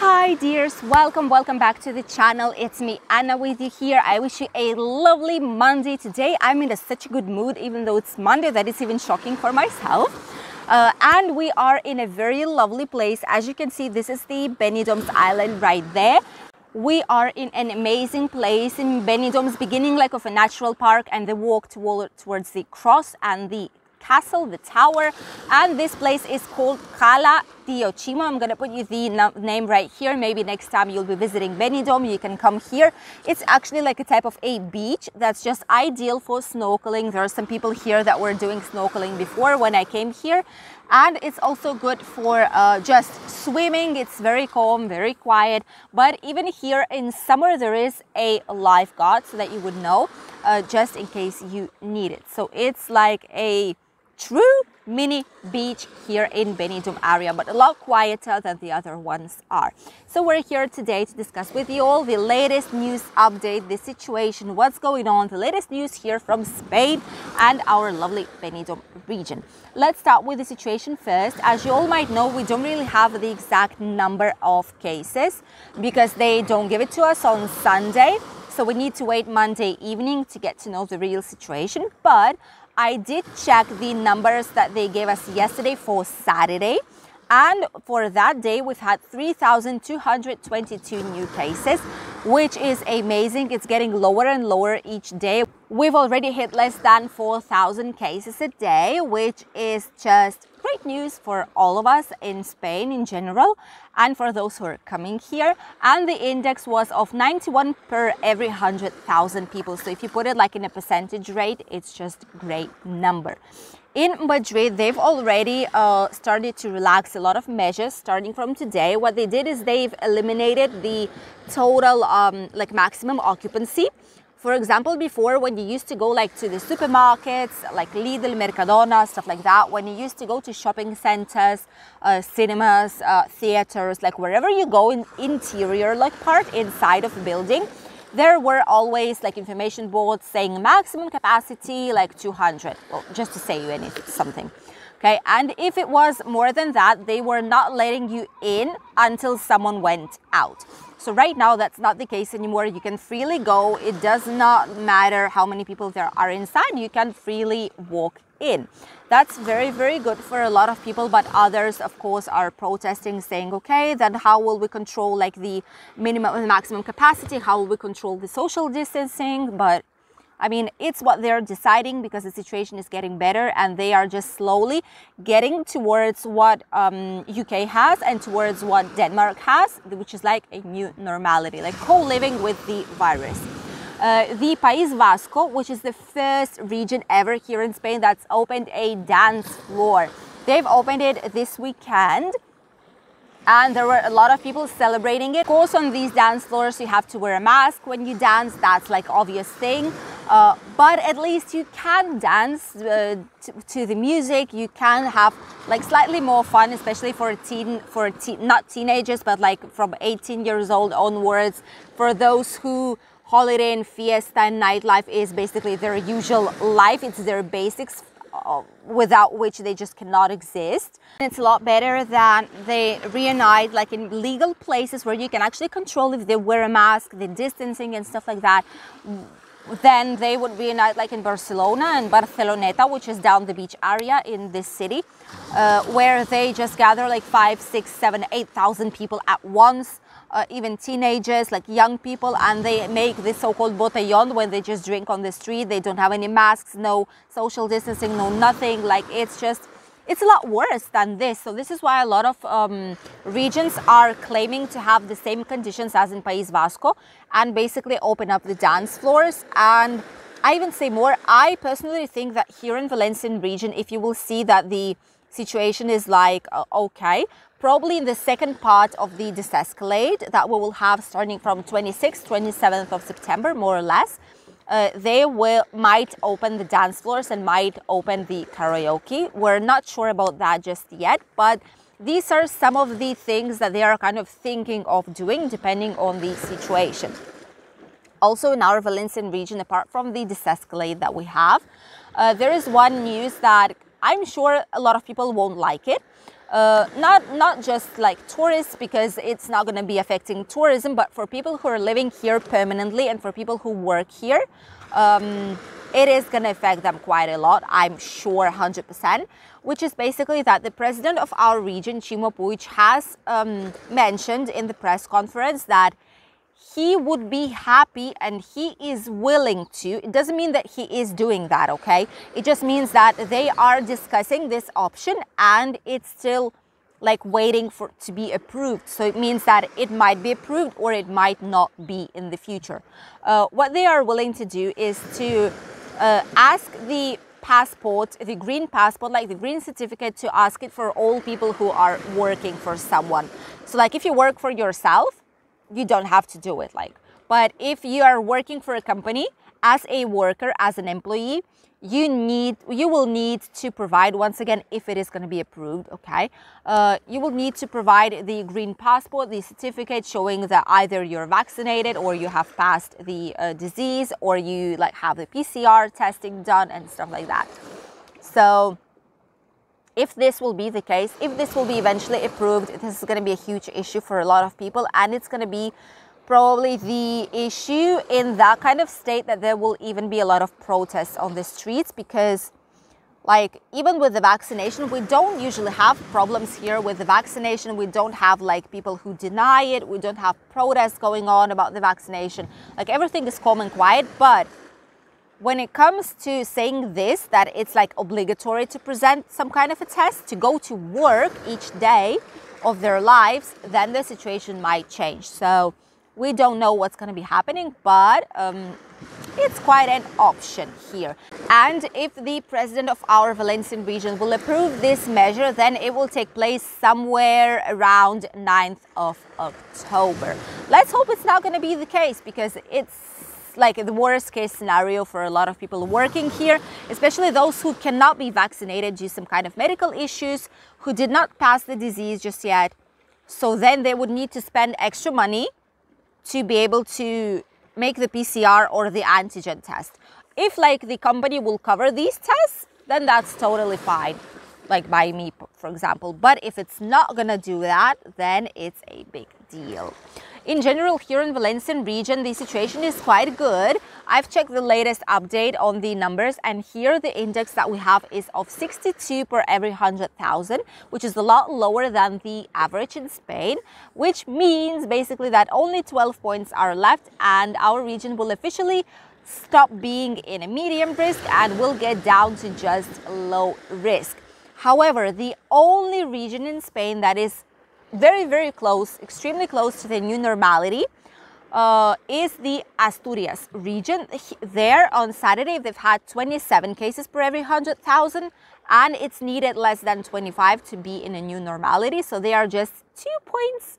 Hi dears, welcome back to the channel. It's me Anna with you here. I wish you a lovely Monday. Today I'm in such a good mood, even though it's Monday, that it's even shocking for myself. And we are in a very lovely place. As you can see, this is the Benidorm's island right there. We are in an amazing place in Benidorm's beginning like of a natural park, and the walk towards the cross and the castle, the tower. And this place is called Cala Tiochimo. I'm gonna put you the name right here. Maybe next time you'll be visiting Benidorm, you can come here. It's actually like a type of a beach that's just ideal for snorkeling. There are some people here that were doing snorkeling before when I came here, and it's also good for just swimming. It's very calm, very quiet. But even here in summer there is a lifeguard, so that you would know, just in case you need it. So it's like a true mini beach here in Benidorm area, but a lot quieter than the other ones are. So we're here today to discuss with you all the latest news update, the situation, what's going on, the latest news here from Spain and our lovely Benidorm region. Let's start with the situation first. As you all might know, we don't really have the exact number of cases because they don't give it to us on Sunday. So we need to wait Monday evening to get to know the real situation. But I did check the numbers that they gave us yesterday for Saturday. And for that day, we've had 3,222 new cases, which is amazing. It's getting lower and lower each day. We've already hit less than 4,000 cases a day, which is just great news for all of us in Spain in general and for those who are coming here. And the index was of 91 per every 100,000 people. So if you put it like in a percentage rate, it's just a great number. In Madrid, they've already started to relax a lot of measures starting from today. What they did is they've eliminated the total like maximum occupancy. For example, before, when you used to go like to the supermarkets, like Lidl, Mercadona, stuff like that, when you used to go to shopping centers, cinemas, theaters, like wherever you go in interior, like part inside of the building, there were always like information boards saying maximum capacity like 200, well, just to say you something. Okay, and if it was more than that, they were not letting you in until someone went out. So right now, that's not the case anymore. You can freely go. It does not matter how many people there are inside. You can freely walk in. That's very, very good for a lot of people. But others, of course, are protesting, saying, okay, then how will we control like the minimum and maximum capacity? How will we control the social distancing? But I mean, it's what they're deciding because the situation is getting better and they are just slowly getting towards what UK has and towards what Denmark has, which is like a new normality, like co-living with the virus. The País Vasco, which is the first region ever here in Spain that's opened a dance floor. They've opened it this weekend. And there were a lot of people celebrating it. Of course, on these dance floors, you have to wear a mask when you dance. That's like obvious thing. But at least you can dance to the music. You can have like slightly more fun, especially for not teenagers, but like from 18 years old onwards. For those who holiday and fiesta and nightlife is basically their usual life. It's their basics, without which they just cannot exist. It's a lot better than they reunite like in legal places where you can actually control if they wear a mask, the distancing and stuff like that. Then they would reunite like in Barcelona and Barceloneta, which is down the beach area in this city, where they just gather like 5, 6, 7, 8,000 people at once. Even teenagers, like young people, and they make this so-called botellón when they just drink on the street. They don't have any masks, no social distancing, no nothing. Like it's a lot worse than this. So this is why a lot of regions are claiming to have the same conditions as in País Vasco and basically open up the dance floors. And I even say more, I personally think that here in Valencian region, if you will see that the situation is like okay, probably in the second part of the desescalade that we will have starting from 26th, 27th of September, more or less, they might open the dance floors and might open the karaoke. We're not sure about that just yet, but these are some of the things that they are kind of thinking of doing depending on the situation. Also in our Valencian region, apart from the desescalade that we have, there is one news that I'm sure a lot of people won't like it. Not just like tourists, because it's not going to be affecting tourism, but for people who are living here permanently and for people who work here, it is going to affect them quite a lot, I'm sure, 100%, which is basically that the president of our region, Chimo Puig, has mentioned in the press conference that he would be happy and he is willing to. It doesn't mean that he is doing that, okay? It just means that they are discussing this option and it's still like waiting for to be approved. So it means that it might be approved or it might not be in the future. What they are willing to do is to ask the passport, the green passport, like the green certificate, to ask it for all people who are working for someone. So like if you work for yourself, you don't have to do it, but if you are working for a company as a worker, as an employee, you will need to provide, once again, if it is going to be approved, okay, you will need to provide the green passport, the certificate showing that either you're vaccinated or you have passed the disease, or you have the PCR testing done and stuff like that. So if this will be the case, if this will be eventually approved, this is going to be a huge issue for a lot of people, and it's going to be probably the issue in that kind of state that there will even be a lot of protests on the streets, because even with the vaccination, we don't usually have problems here with the vaccination. We don't have people who deny it. We don't have protests going on about the vaccination. Everything is calm and quiet, but when it comes to saying this, that it's obligatory to present some kind of a test to go to work each day of their lives, then the situation might change. So we don't know what's going to be happening, but it's quite an option here. And if the president of our Valencian region will approve this measure, then it will take place somewhere around 9th of October. Let's hope it's not going to be the case, because it's the worst case scenario for a lot of people working here, especially those who cannot be vaccinated due to some kind of medical issues, who did not pass the disease just yet. So then they would need to spend extra money to be able to make the PCR or the antigen test. If the company will cover these tests, then that's totally fine, by me, for example. But if it's not gonna do that, then it's a big deal. In general, here in Valencian region, the situation is quite good. I've checked the latest update on the numbers, and here the index that we have is of 62 per every 100,000, which is a lot lower than the average in Spain, which means basically that only 12 points are left and our region will officially stop being in a medium risk and will get down to just low risk. However, the only region in Spain that is very, very close, extremely close to the new normality is the Asturias region. There on Saturday, they've had 27 cases per every 100,000, and it's needed less than 25 to be in a new normality. So they are just 2 points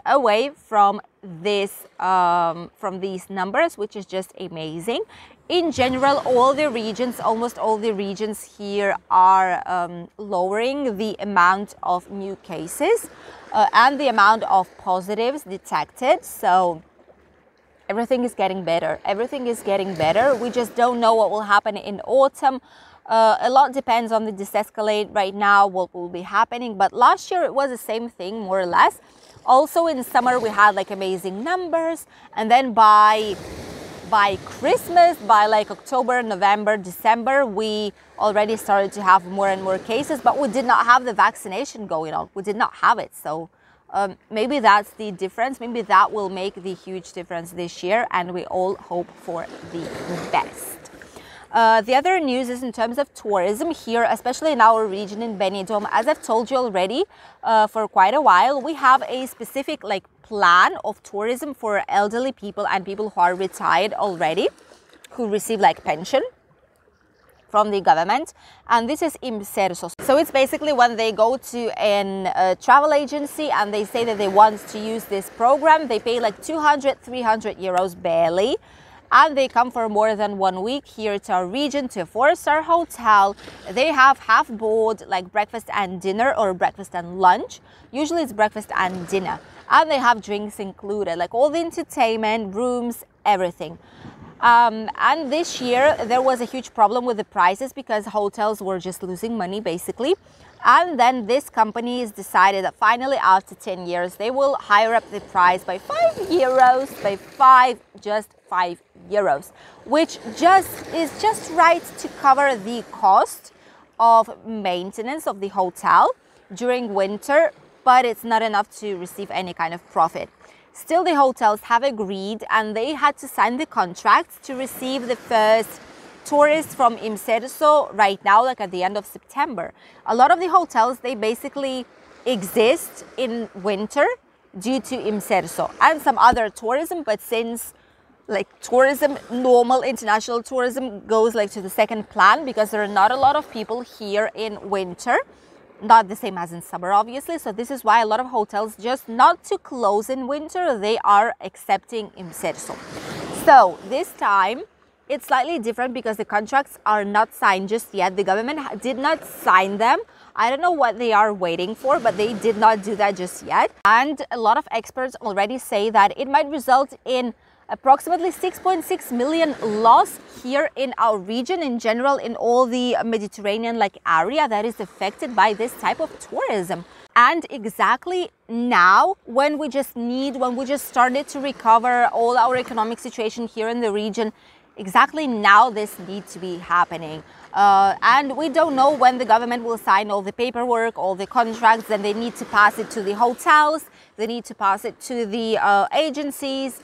away from this, from these numbers, which is just amazing. In general, all the regions, almost all the regions here are lowering the amount of new cases and the amount of positives detected. So everything is getting better. Everything is getting better. We just don't know what will happen in autumn. A lot depends on the desescalate right now, what will be happening. But last year it was the same thing, more or less. Also in summer we had amazing numbers, and then by Christmas, by October, November, December, we already started to have more and more cases, but we did not have the vaccination going on. We did not have it. So maybe that's the difference. Maybe that will make the huge difference this year, and we all hope for the best. The other news is in terms of tourism here, especially in our region in Benidorm. As I've told you already for quite a while, we have a specific plan of tourism for elderly people and people who are retired already, who receive pension from the government, and this is Imsersos. So it's basically when they go to a travel agency and they say that they want to use this program, they pay 200, 300 euros barely, and they come for more than 1 week here to our region, to a 4-star hotel. They have half board breakfast and dinner, or breakfast and lunch. Usually it's breakfast and dinner, and they have drinks included, all the entertainment, rooms, everything. And this year there was a huge problem with the prices because hotels were just losing money basically. And then this company has decided that finally after 10 years, they will higher up the price by 5 euros, just 5 euros, which is just right to cover the cost of maintenance of the hotel during winter, but it's not enough to receive any kind of profit. Still, the hotels have agreed and they had to sign the contracts to receive the first tourists from Imserso right now, like at the end of September. A lot of the hotels, they basically exist in winter due to Imserso and some other tourism, but since like tourism, normal international tourism goes like to the second plan because there are not a lot of people here in winter. Not the same as in summer, obviously. So this is why a lot of hotels, just not to close in winter, they are accepting Imserso. So this time it's slightly different because the contracts are not signed just yet. The government did not sign them. I don't know what they are waiting for, but they did not do that just yet. And a lot of experts already say that it might result in approximately 6.6 million loss here in our region in general, in all the Mediterranean area that is affected by this type of tourism. And exactly now, when we just started to recover all our economic situation here in the region, exactly now this needs to be happening. And we don't know when the government will sign all the paperwork, all the contracts. Then they need to pass it to the hotels, they need to pass it to the agencies.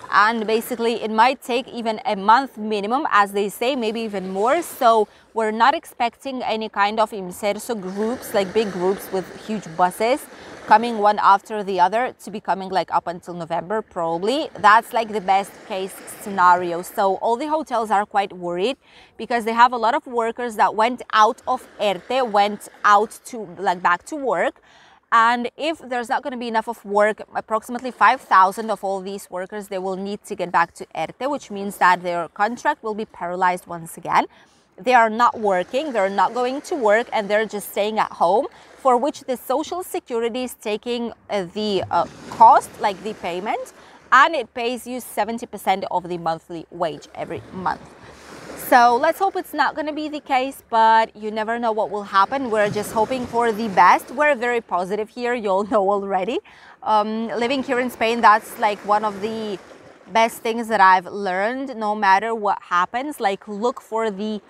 And basically it might take even a month minimum, as they say, maybe even more. So we're not expecting any kind of Imserso groups, like big groups with huge buses coming one after the other, to be coming like up until November probably. That's like the best case scenario. So all the hotels are quite worried because they have a lot of workers that went out of ERTE, went out to back to work. And if there's not going to be enough of work, approximately 5,000 of all these workers, they will need to get back to ERTE, which means that their contract will be paralyzed once again. They are not working, they're not going to work, and they're just staying at home, for which the Social Security is taking the cost, like the payment, and it pays you 70% of the monthly wage every month. So let's hope it's not going to be the case, but you never know what will happen. We're just hoping for the best. We're very positive here, you'll know already. Living here in Spain, that's like one of the best things that I've learned. No matter what happens, like look for the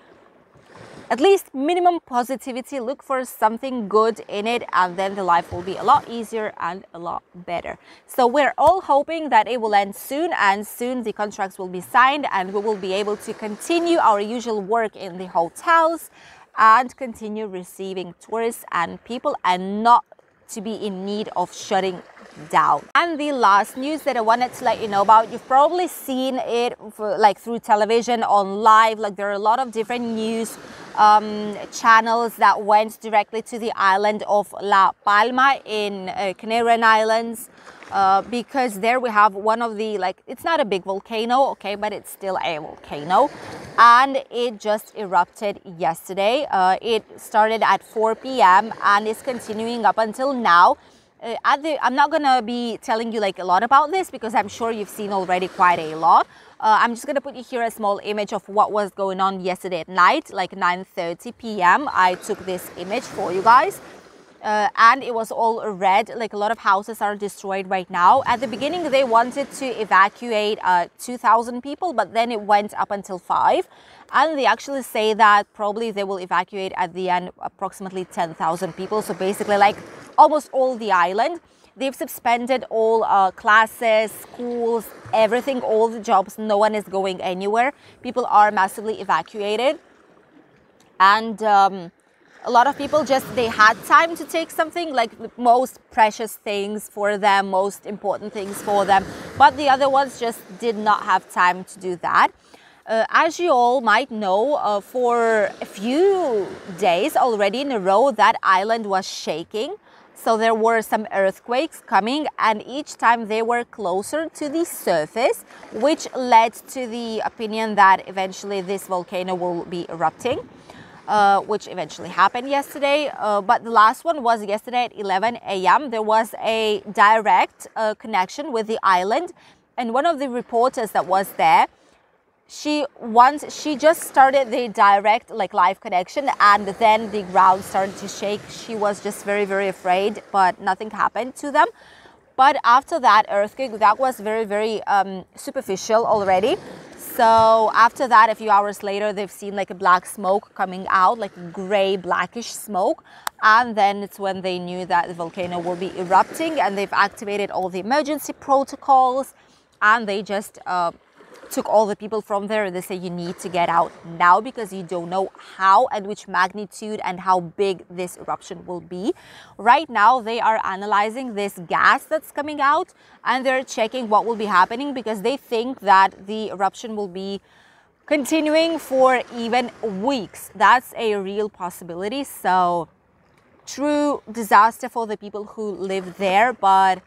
at least minimum positivity, look for something good in it, and then the life will be a lot easier and a lot better. So we're all hoping that it will end soon, and soon the contracts will be signed and we will be able to continue our usual work in the hotels and continue receiving tourists and people, and not to be in need of shutting down. And the last news that I wanted to let you know about, you've probably seen it through television, on live, there are a lot of different news channels that went directly to the island of La Palma in Canarian Islands, because there we have one of the, it's not a big volcano, okay, but it's still a volcano, and it just erupted yesterday. It started at 4 p.m. and is continuing up until now. I'm not gonna be telling you a lot about this because I'm sure you've seen already quite a lot. I'm just gonna put you here a small image of what was going on yesterday at night, 9:30 p.m. I took this image for you guys, and it was all red. A lot of houses are destroyed right now. At the beginning they wanted to evacuate 2,000 people, but then it went up until 5, and they actually say that probably they will evacuate at the end approximately 10,000 people. So basically almost all the island. They've suspended all classes, schools, everything, all the jobs. No one is going anywhere. People are massively evacuated. And a lot of people they had time to take something, the most precious things for them, most important things for them. But the other ones just did not have time to do that. As you all might know, for a few days already in a row, that island was shaking. So there were some earthquakes coming, and each time they were closer to the surface, which led to the opinion that eventually this volcano will be erupting, which eventually happened yesterday. But the last one was yesterday at 11 a.m. There was a direct connection with the island, and one of the reporters that was there, she just started the direct like live connection, and then the ground started to shake. She was just very, very afraid, but nothing happened to them. But after that earthquake, that was very, very superficial already. So after that, a few hours later, they've seen like a black smoke coming out, like gray blackish smoke. And then it's when they knew that the volcano will be erupting, and they've activated all the emergency protocols, and they just took all the people from there. They say you need to get out now because you don't know how and which magnitude and how big this eruption will be. Right now they are analyzing this gas that's coming out, and they're checking what will be happening because they think that the eruption will be continuing for even weeks. That's a real possibility. So true disaster for the people who live there, but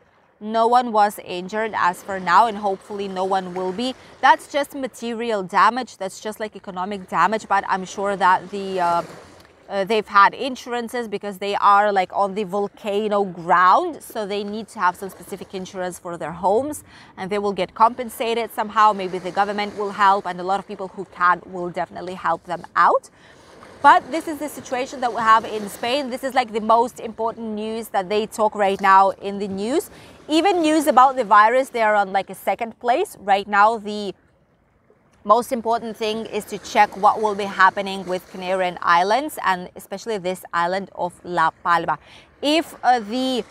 no one was injured as for now, and hopefully no one will be. That's just material damage. That's just like economic damage. But I'm sure that they've had insurances because they are like on the volcano ground. So they need to have some specific insurance for their homes, and they will get compensated somehow. Maybe the government will help, and a lot of people who can will definitely help them out. But this is the situation that we have in Spain. This is like the most important news that they talk right now in the news. Even news about the virus, they are on like a second place. Right now, the most important thing is to check what will be happening with Canarian Islands, and especially this island of La Palma. If the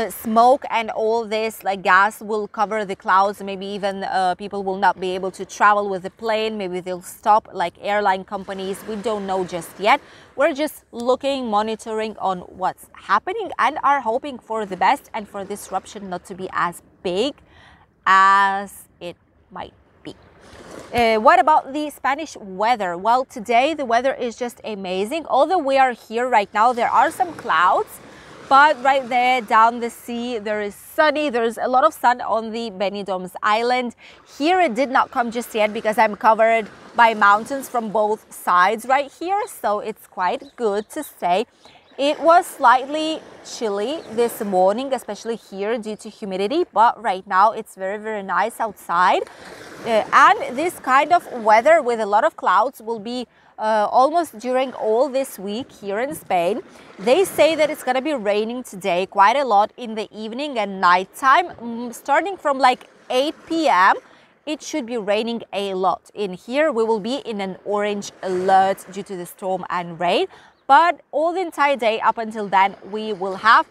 smoke and all this like gas will cover the clouds, maybe even people will not be able to travel with the plane. Maybe they'll stop, like airline companies. We don't know just yet. We're just looking, monitoring on what's happening, and are hoping for the best and for this eruption not to be as big as it might be. What about the Spanish weather? Well, today the weather is just amazing. Although we are here right now, there are some clouds. But right there down the sea, there is sunny. There's a lot of sun on the Benidorm's island. Here it did not come just yet because I'm covered by mountains from both sides right here. So it's quite good to stay. It was slightly chilly this morning, especially here due to humidity. But right now it's very, very nice outside. And this kind of weather with a lot of clouds will be almost during all this week here in Spain. They say that it's going to be raining today quite a lot in the evening and nighttime. Starting from like 8 p.m. it should be raining a lot. In here we will be in an orange alert due to the storm and rain. But all the entire day up until then we will have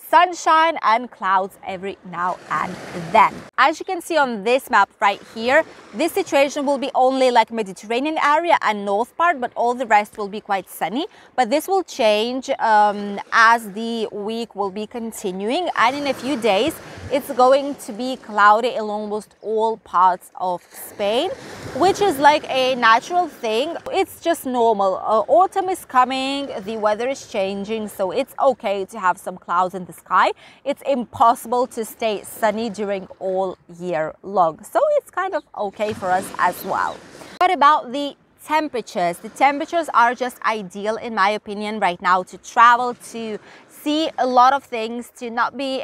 sunshine and clouds every now and then. As you can see on this map right here, this situation will be only like Mediterranean area and north part, but all the rest will be quite sunny. But this will change as the week will be continuing, and in a few days it's going to be cloudy in almost all parts of Spain, which is like a natural thing. It's just normal. Autumn is coming, the weather is changing, so it's okay to have some clouds in the sky. It's impossible to stay sunny during all year long, so it's kind of okay for us as well. What about the temperatures? The temperatures are just ideal in my opinion right now to travel, to see a lot of things, to not be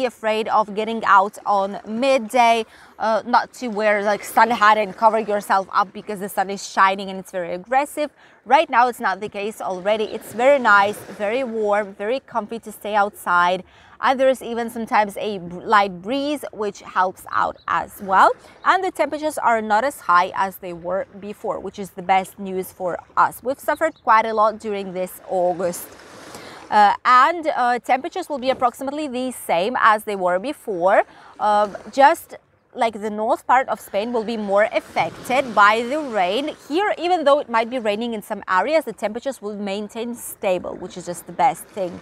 afraid of getting out on midday, not to wear like sun hat and cover yourself up because the sun is shining and it's very aggressive. Right now it's not the case already. It's very nice, very warm, very comfy to stay outside, and there is even sometimes a light breeze which helps out as well. And the temperatures are not as high as they were before, which is the best news for us. We've suffered quite a lot during this August. Temperatures will be approximately the same as they were before. Just like the north part of Spain will be more affected by the rain. Here, even though it might be raining in some areas, the temperatures will maintain stable, which is just the best thing.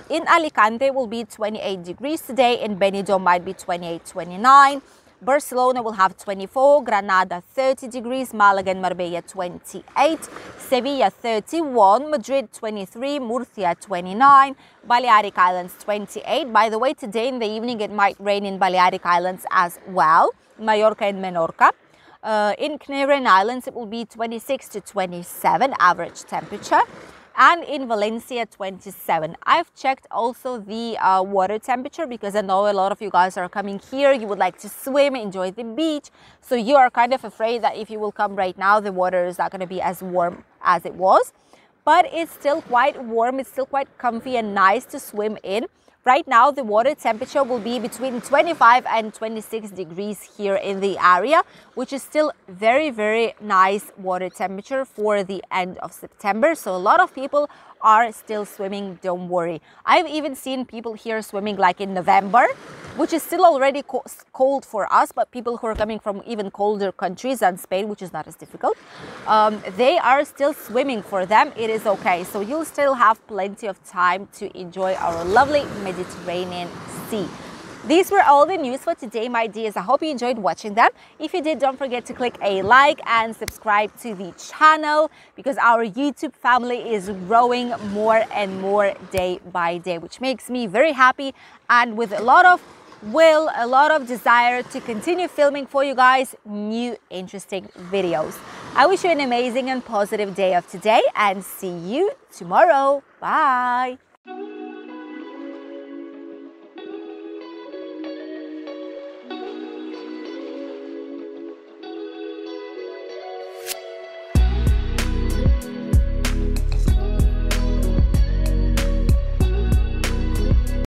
In Alicante it will be 28 degrees today. In Benidorm might be 28, 29. Barcelona will have 24, Granada 30 degrees, Malaga and Marbella 28, Sevilla 31, Madrid 23, Murcia 29, Balearic Islands 28. By the way, today in the evening it might rain in Balearic Islands as well, Mallorca and Menorca. In Canarian Islands it will be 26 to 27 average temperature. and in Valencia 27. I've checked also the water temperature because I know a lot of you guys are coming here. You would like to swim, enjoy the beach. So you are kind of afraid that if you will come right now, the water is not going to be as warm as it was. But it's still quite warm. It's still quite comfy and nice to swim in. Right now, the water temperature will be between 25 and 26 degrees here in the area, which is still very, very nice water temperature for the end of September. So a lot of people are still swimming, don't worry. I've even seen people here swimming like in November, which is still already cold for us, but people who are coming from even colder countries than Spain, which is not as difficult, they are still swimming. For them, it is okay. So you'll still have plenty of time to enjoy our lovely Mediterranean Sea. These were all the news for today, my dears. I hope you enjoyed watching them. If you did, don't forget to click a like and subscribe to the channel because our YouTube family is growing more and more day by day, which makes me very happy and with a lot of will, a lot of desire to continue filming for you guys new interesting videos. I wish you an amazing and positive day of today and see you tomorrow. Bye.